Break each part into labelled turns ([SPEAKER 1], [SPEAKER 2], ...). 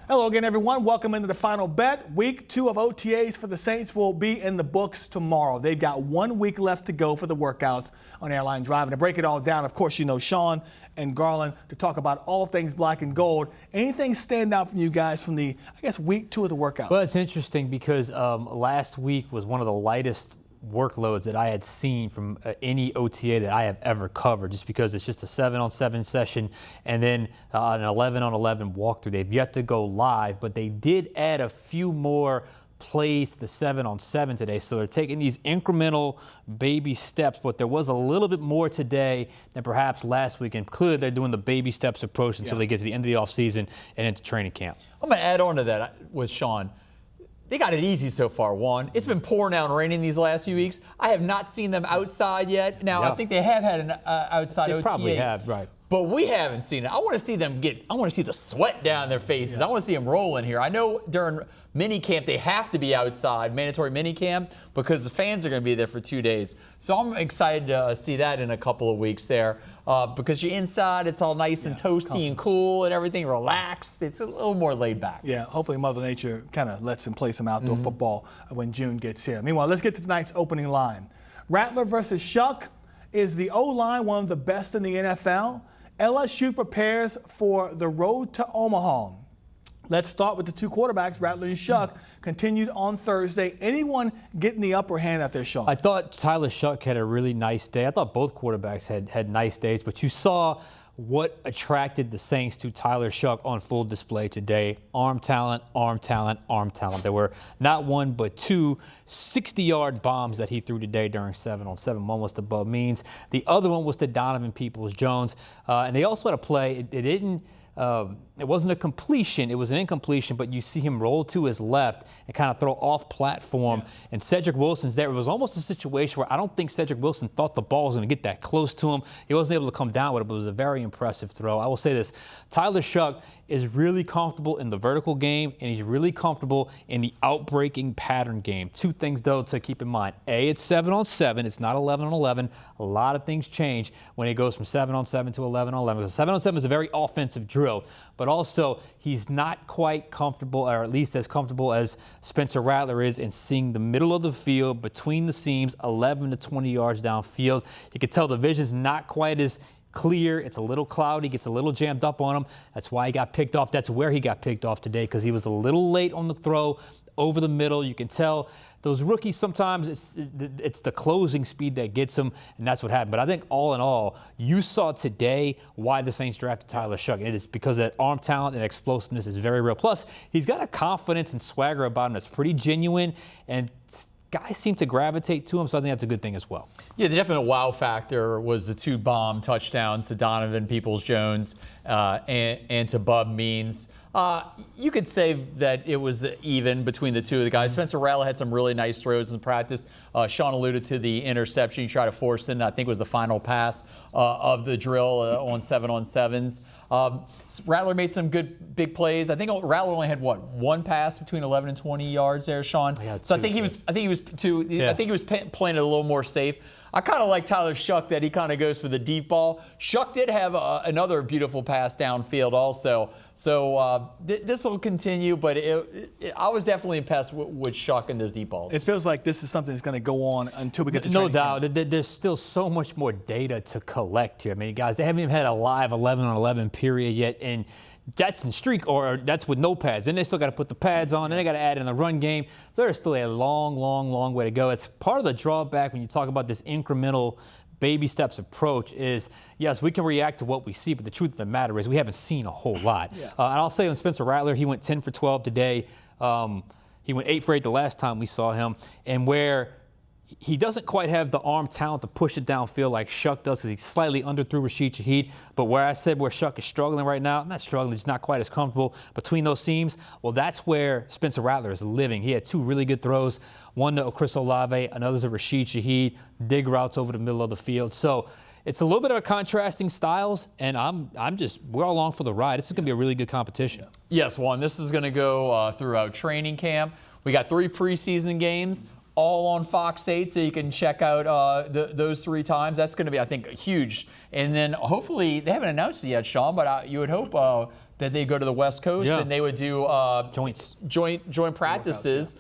[SPEAKER 1] Hello again, everyone. Welcome into the final bet. Week 2 of OTAs for the Saints will be in the books tomorrow. They've got 1 week left to go for the workouts on Airline Drive. And to break it all down, of course, you know Sean and Garland to talk about all things black and gold. Anything stand out from you guys from the, week 2 of the workouts? Well,
[SPEAKER 2] it's interesting because last week was one of the lightest workloads that I had seen from any OTA that I have ever covered, just because it's just a 7-on-7 session and then an 11-on-11 walkthrough. They've yet to go live, but they did add a few more plays to the 7-on-7 today. So they're taking these incremental baby steps, but there was a little bit more today than perhaps last week. And clearly they're doing the baby steps approach until they get to the end of the offseason and into training camp.
[SPEAKER 3] I'm going to add on to that with Sean. They got it easy so far, Juan. It's been pouring out and raining these last few weeks. I have not seen them outside yet. Now, I think they have had an outside OTA.
[SPEAKER 2] They probably have, right.
[SPEAKER 3] But we haven't seen it. I want to see them I want to see the sweat down their faces. I want to see them rolling here. I know during mini camp they have to be outside, mandatory mini camp, because the fans are going to be there for 2 days. So I'm excited to see that in a couple of weeks there, because you're inside, it's all nice and toasty and cool and everything, relaxed. It's a little more laid back.
[SPEAKER 1] Yeah, hopefully Mother Nature kind of lets them play some outdoor football when June gets here. Meanwhile, let's get to tonight's opening line. Rattler versus Shough. Is the O-line one of the best in the NFL? LSU prepares for the road to Omaha. Let's start with the two quarterbacks, Rattler and Shough, continued on Thursday. Anyone getting the upper hand out there, Sean?
[SPEAKER 2] I thought Tyler Shough had a really nice day. I thought both quarterbacks had nice days, but you saw what attracted the Saints to Tyler Shough on full display today. Arm talent, arm talent, arm talent. There were not one but two 60-yard bombs that he threw today during 7-on-7. One was to Bub Means. The other one was to Donovan Peoples-Jones. And they also had a play. It wasn't a completion, it was an incompletion, but you see him roll to his left and kind of throw off platform. And Cedric Wilson's there. It was almost a situation where I don't think Cedric Wilson thought the ball was going to get that close to him. He wasn't able to come down with it, but it was a very impressive throw. I will say this, Tyler Shough is really comfortable in the vertical game, and he's really comfortable in the outbreaking pattern game. Two things, though, to keep in mind. A, it's 7-on-7. It's not 11-on-11. A lot of things change when it goes from 7-on-7 to 11-on-11. 7-on-7 is a very offensive drill, but also he's not quite comfortable, or at least as comfortable as Spencer Rattler is, in seeing the middle of the field between the seams, 11 to 20 yards downfield. You can tell the vision's not quite as clear. It's a little cloudy, gets a little jammed up on him. That's why he got picked off. That's where he got picked off today, because he was a little late on the throw over the middle. You can tell those rookies sometimes it's the closing speed that gets them, and that's what happened. But I think all in all, you saw today why the Saints drafted Tyler Shough. It is because that arm talent and explosiveness is very real. Plus, he's got a confidence and swagger about him that's pretty genuine, and guys seem to gravitate to him, so I think that's a good thing as well.
[SPEAKER 3] Yeah, the definite wow factor was the two bomb touchdowns to Donovan Peoples-Jones and to Bub Means. You could say that it was even between the two of the guys. Spencer Rattler had some really nice throws in practice. Sean alluded to the interception he tried to force in. I think it was the final pass of the drill on 7-on-7s. Rattler made some good big plays. I think Rattler only had one pass between 11 and 20 yards there, Sean. So I think he was playing it a little more safe. I kind of like Tyler Shough that he kind of goes for the deep ball. Shough did have another beautiful pass downfield also. So this will continue, but I was definitely impressed with Shough and those deep balls.
[SPEAKER 1] It feels like this is something that's going to go on until we get to
[SPEAKER 2] no doubt. There's still so much more data to collect here. I mean, guys, they haven't even had a live 11-on-11 period yet, and that's in streak, or that's with no pads. Then they still got to put the pads on, and they got to add in the run game. So there's still a long way to go. It's part of the drawback when you talk about this incremental baby steps approach is, yes, we can react to what we see, but the truth of the matter is we haven't seen a whole lot. And I'll say on Spencer Rattler, he went 10 for 12 today. He went 8 for 8 the last time we saw him, and where he doesn't quite have the arm talent to push it downfield like Shough does, because he slightly underthrew Rashid Shaheed. But where I said where Shough is struggling right now, not struggling, just not quite as comfortable between those seams, well, that's where Spencer Rattler is living. He had two really good throws, one to Chris Olave, another to Rashid Shaheed, dig routes over the middle of the field. So it's a little bit of a contrasting styles, and we're all along for the ride. This is going to be a really good competition.
[SPEAKER 3] Yes, Juan, this is going to go throughout training camp. We got 3 preseason games, all on Fox 8, so you can check out those 3 times. That's going to be, I think, huge. And then hopefully, they haven't announced it yet, Sean, but you would hope that they go to the West Coast and they would do joint practices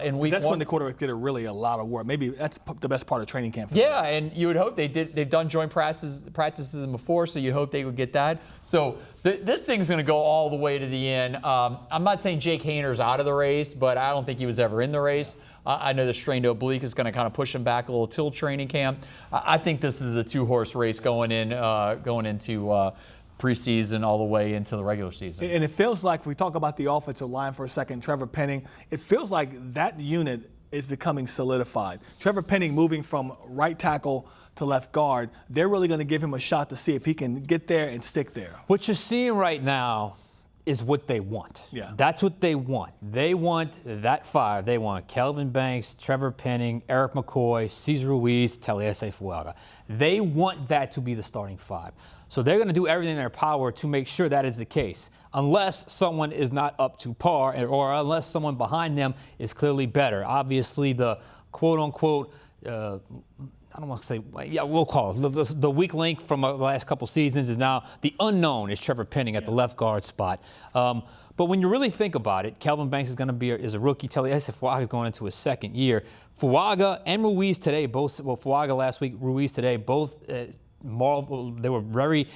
[SPEAKER 3] in week
[SPEAKER 1] that's
[SPEAKER 3] one.
[SPEAKER 1] when the quarterback did a lot of work. Maybe that's the best part of training camp.
[SPEAKER 3] Yeah, and you would hope they've done joint practices before, so you hope they would get that. So this thing's going to go all the way to the end. I'm not saying Jake Hayner's out of the race, but I don't think he was ever in the race. I know the strained oblique is going to kind of push him back a little till training camp. I think this is a 2-horse race going into preseason all the way into the regular season.
[SPEAKER 1] And it feels like, if we talk about the offensive line for a second, Trevor Penning, it feels like that unit is becoming solidified. Trevor Penning moving from right tackle to left guard, they're really going to give him a shot to see if he can get there and stick there.
[SPEAKER 2] What you're seeing right now is what they want.
[SPEAKER 1] Yeah.
[SPEAKER 2] That's what they want. They want that 5. They want Kelvin Banks, Trevor Penning, Eric McCoy, Cesar Ruiz, Taliese Fuaga. They want that to be the starting 5. So they're going to do everything in their power to make sure that is the case, unless someone is not up to par or unless someone behind them is clearly better. Obviously, the quote-unquote I don't want to say, yeah, we'll call it. The weak link from the last couple seasons is now the unknown is Trevor Penning at the left guard spot. But when you really think about it, Kelvin Banks is going to is a rookie. Taliese Fuaga is going into his second year. Fuaga and Ruiz today, Fuaga last week, Ruiz today, both they were very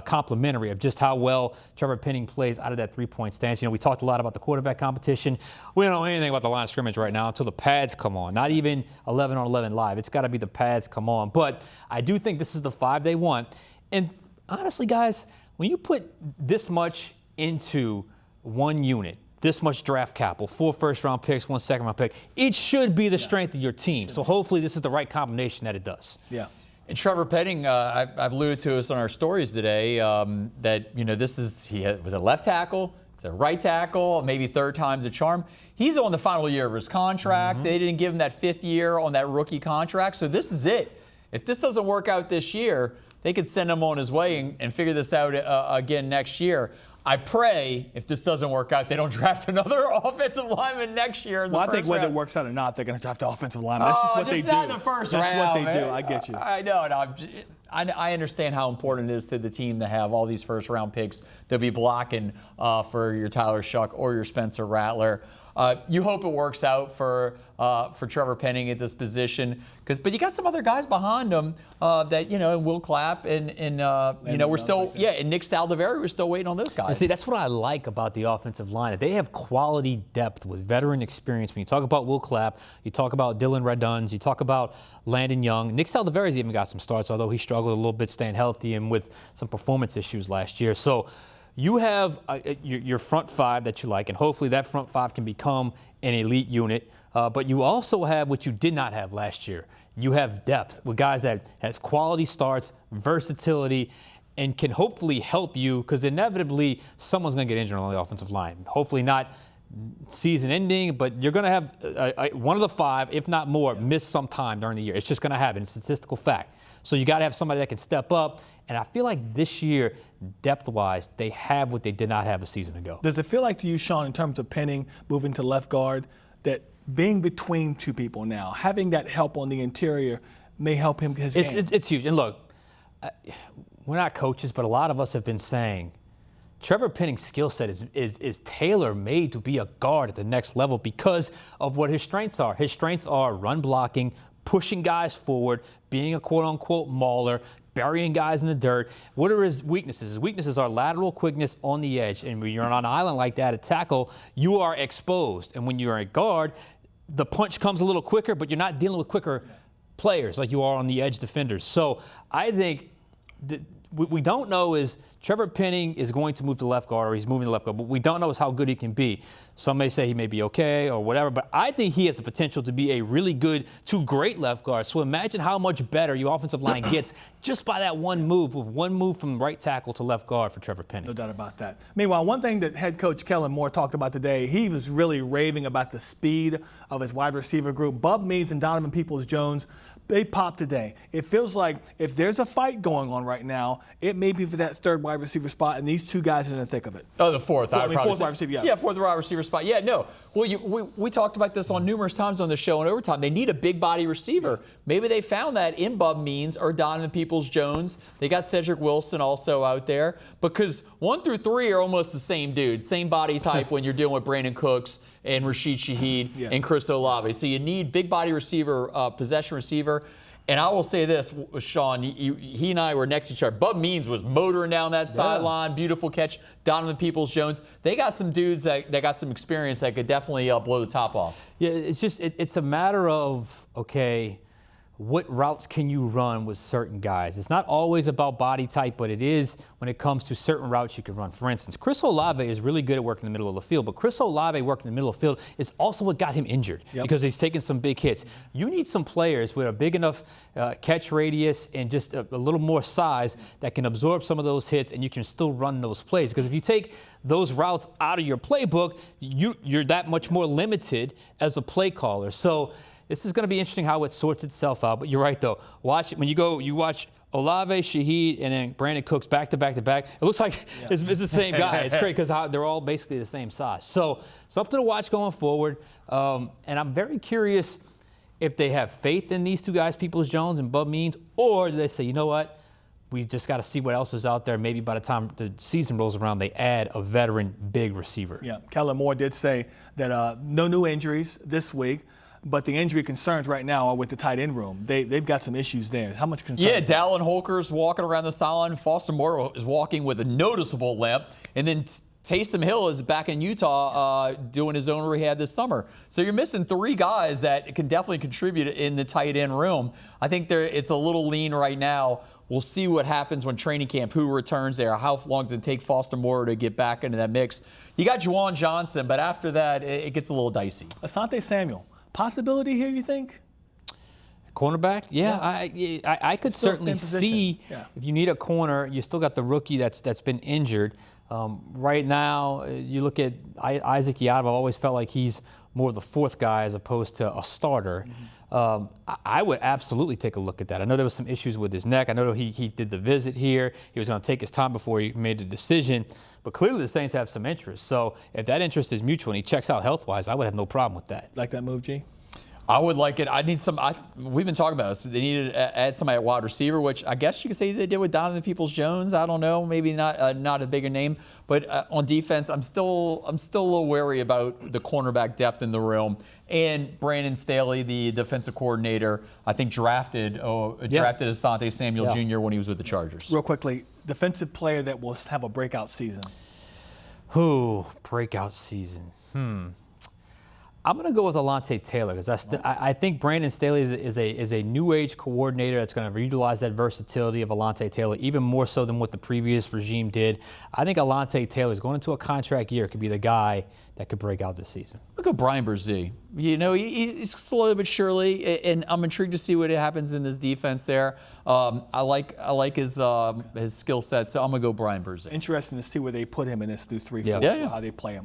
[SPEAKER 2] complimentary of just how well Trevor Penning plays out of that three-point stance. You know, we talked a lot about the quarterback competition. We don't know anything about the line of scrimmage right now until the pads come on. Not even 11 on 11 live. It's got to be the pads come on. But I do think this is the 5 they want. And honestly, guys, when you put this much into one unit, this much draft capital, 4 first-round picks, 1 second-round pick, it should be the strength of your team. So hopefully this is the right combination that it does.
[SPEAKER 1] Yeah.
[SPEAKER 3] And Trevor Penning, I've alluded to us on our stories today that, you know, he was a left tackle, it's a right tackle, maybe 3rd time's a charm. He's on the final year of his contract. They didn't give him that 5th year on that rookie contract. So this is it. If this doesn't work out this year, they could send him on his way and figure this out again next year. I pray if this doesn't work out, they don't draft another offensive lineman next year.
[SPEAKER 1] Well, I think whether it works out or not, they're going to draft the offensive lineman. That's just what they do.
[SPEAKER 3] Not in the first round.
[SPEAKER 1] That's what they
[SPEAKER 3] do.
[SPEAKER 1] I get you.
[SPEAKER 3] I know. I understand how important it is to the team to have all these first-round picks to be blocking for your Tyler Shough or your Spencer Rattler. You hope it works out for Trevor Penning at this position, but you got some other guys behind him that, you know, Will Clapp and you know, we're still and Nick Saldiveri, we're still waiting on those guys.
[SPEAKER 2] And see, that's what I like about the offensive line. They have quality depth with veteran experience. When you talk about Will Clapp, you talk about Dylan Reduns, you talk about Landon Young. Nick Saldiveri's even got some starts, although he struggled a little bit staying healthy and with some performance issues last year. So you have your front 5 that you like, and hopefully that front 5 can become an elite unit. But you also have what you did not have last year. You have depth with guys that have quality starts, versatility, and can hopefully help you, because inevitably someone's going to get injured on the offensive line. Hopefully not season ending, but you're going to have one of the 5, if not more, miss some time during the year. It's just going to happen. It's a statistical fact. So you got to have somebody that can step up. And I feel like this year, depth-wise, they have what they did not have a season ago.
[SPEAKER 1] Does it feel like to you, Shough, in terms of Penning moving to left guard, that being between 2 people now, having that help on the interior may help him his game?
[SPEAKER 2] It's huge. And look, we're not coaches, but a lot of us have been saying Trevor Penning's skill set is tailor-made to be a guard at the next level because of what his strengths are. His strengths are run blocking, pushing guys forward, being a quote-unquote mauler, burying guys in the dirt. What are his weaknesses? His weaknesses are lateral quickness on the edge. And when you're on an island like that at tackle, you are exposed. And when you're a guard, the punch comes a little quicker, but you're not dealing with quicker players like you are on the edge defenders. So I think what we don't know is Trevor Penning is going to move to left guard, or he's moving to left guard, but we don't know is how good he can be. Some may say he may be okay or whatever, but I think he has the potential to be a really good to great left guard. So imagine how much better your offensive line gets just by that one move from right tackle to left guard for Trevor Penning.
[SPEAKER 1] No doubt about that. Meanwhile, one thing that head coach Kellen Moore talked about today, he was really raving about the speed of his wide receiver group. Bub Means and Donovan Peoples-Jones they popped today. It feels like if there's a fight going on right now, it may be for that third wide receiver spot, and these two guys are in the thick of it.
[SPEAKER 3] Oh, the fourth.
[SPEAKER 1] Fourth wide receiver, yeah.
[SPEAKER 3] Yeah, fourth wide receiver spot. Yeah, no. Well, we talked about this on numerous times on the show in overtime. They need a big body receiver. Maybe they found that in Bub Means or Donovan Peoples-Jones. They got Cedric Wilson also out there because 1 through 3 are almost the same dude, same body type when you're dealing with Brandon Cooks and Rashid Shaheed and Chris Olave. So you need big body receiver, possession receiver. And I will say this, Sean, he and I were next to each other. Bub Means was motoring down that sideline. Beautiful catch. Donovan Peoples-Jones. They got some dudes that got some experience that could definitely blow the top off.
[SPEAKER 2] Yeah, it's just, it's a matter of, okay, what routes can you run with certain guys? It's not always about body type, but it is when it comes to certain routes you can run. For instance, Chris Olave is really good at working in the middle of the field, but Chris Olave working in the middle of the field is also what got him injured because he's taking some big hits. You need some players with a big enough catch radius and just a little more size that can absorb some of those hits, and you can still run those plays. Because if you take those routes out of your playbook, you're that much more limited as a play caller. So this is going to be interesting how it sorts itself out. But you're right, though. Watch it. When you watch Olave, Shaheed, and then Brandon Cooks back to back to back. It looks like it's the same guy. It's great because they're all basically the same size. So something to watch going forward. And I'm very curious if they have faith in these two guys, Peoples-Jones and Bub Means, or do they say, you know what? We just got to see what else is out there. Maybe by the time the season rolls around, they add a veteran big receiver.
[SPEAKER 1] Yeah, Kellen Moore did say that no new injuries this week. But the injury concerns right now are with the tight end room. They've got some issues there. How much concern?
[SPEAKER 3] Yeah, Dallin Holker's walking around the sideline. Foster Moore is walking with a noticeable limp. And then Taysom Hill is back in Utah doing his own rehab this summer. So you're missing 3 guys that can definitely contribute in the tight end room. I think it's a little lean right now. We'll see what happens when training camp, who returns there, how long does it take Foster Moore to get back into that mix. You got Juwan Johnson, but after that, it gets a little dicey.
[SPEAKER 1] Asante Samuel. Possibility here, you think?
[SPEAKER 2] Cornerback? Yeah. I could certainly see if you need a corner, you still got the rookie that's been injured. Right now, you look at Isaac Yiadom. I've always felt like he's more of the 4th guy as opposed to a starter. I would absolutely take a look at that. I know there was some issues with his neck. I know he did the visit here. He was going to take his time before he made a decision. But clearly the Saints have some interest. So if that interest is mutual and he checks out health-wise, I would have no problem with that.
[SPEAKER 1] Like that move, G?
[SPEAKER 3] I would like it. I need some. We've been talking about this. They needed to add somebody at wide receiver, which I guess you could say they did with Donovan Peoples-Jones. I don't know, maybe not a bigger name, but on defense, I'm still a little wary about the cornerback depth in the room. And Brandon Staley, the defensive coordinator, I think drafted Asante Samuel Jr. when he was with the Chargers.
[SPEAKER 1] Real quickly, defensive player that will have a breakout season.
[SPEAKER 2] Who breakout season? I'm going to go with Alontae Taylor because I think Brandon Staley is a new age coordinator that's going to utilize that versatility of Alontae Taylor even more so than what the previous regime did. I think Alontae Taylor is going into a contract year could be the guy that could break out this season.
[SPEAKER 3] Look at Brian Brzee. You know, he's slowly but surely, and I'm intrigued to see what happens in this defense there. I like his skill set, so I'm going to go Brian Brzee.
[SPEAKER 1] Interesting to see where they put him in this new 3-4, how they play him.